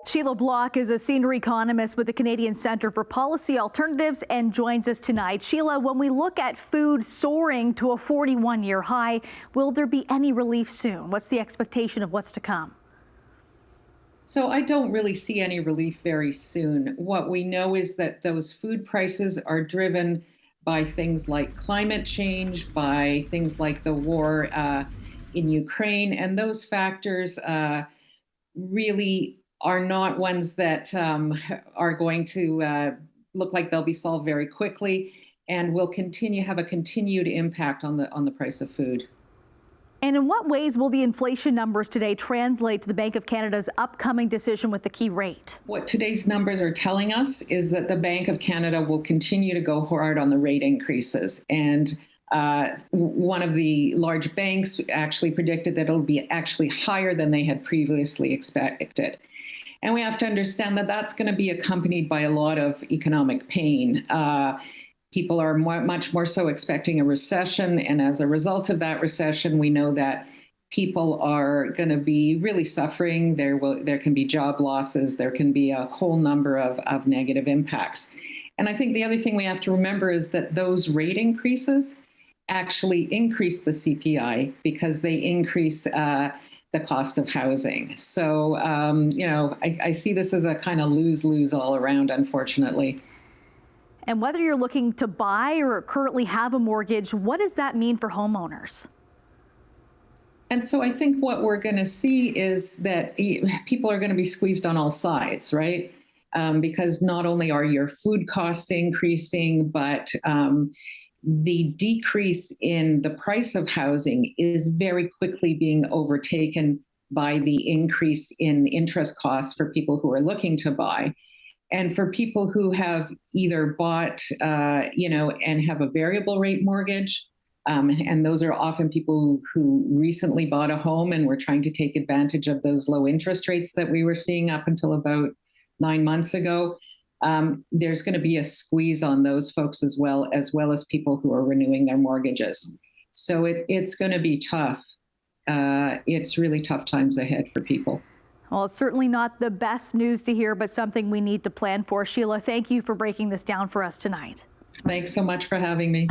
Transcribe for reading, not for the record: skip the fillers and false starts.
Sheila Block is a senior economist with the Canadian Centre for Policy Alternatives and joins us tonight. Sheila, when we look at food soaring to a 41-year high, will there be any relief soon? What's the expectation of what's to come? So I don't really see any relief very soon. What we know is that those food prices are driven by things like climate change, by things like the war in Ukraine, and those factors really are not ones that are going to look like they'll be solved very quickly, and will have a continued impact on the price of food. And in what ways will the inflation numbers today translate to the Bank of Canada's upcoming decision with the key rate? What today's numbers are telling us is that the Bank of Canada will continue to go hard on the rate increases. And one of the large banks actually predicted that it'll be actually higher than they had previously expected. And we have to understand that that's going to be accompanied by a lot of economic pain. People are much more so expecting a recession. And as a result of that recession, we know that people are going to be really suffering. There can be job losses. There can be a whole number of negative impacts. And I think the other thing we have to remember is that those rate increases actually increase the CPI because they increase the cost of housing. So, I see this as a kind of lose-lose all around, unfortunately. And whether you're looking to buy or currently have a mortgage, what does that mean for homeowners? And so I think what we're going to see is that people are going to be squeezed on all sides, right? Because not only are your food costs increasing, but the decrease in the price of housing is very quickly being overtaken by the increase in interest costs for people who are looking to buy. And for people who have either bought, and have a variable rate mortgage, and those are often people who recently bought a home and were trying to take advantage of those low interest rates that we were seeing up until about 9 months ago, there's going to be a squeeze on those folks as well as people who are renewing their mortgages. So it's going to be tough. It's really tough times ahead for people. Well, it's certainly not the best news to hear, but something we need to plan for. Sheila, thank you for breaking this down for us tonight. Thanks so much for having me.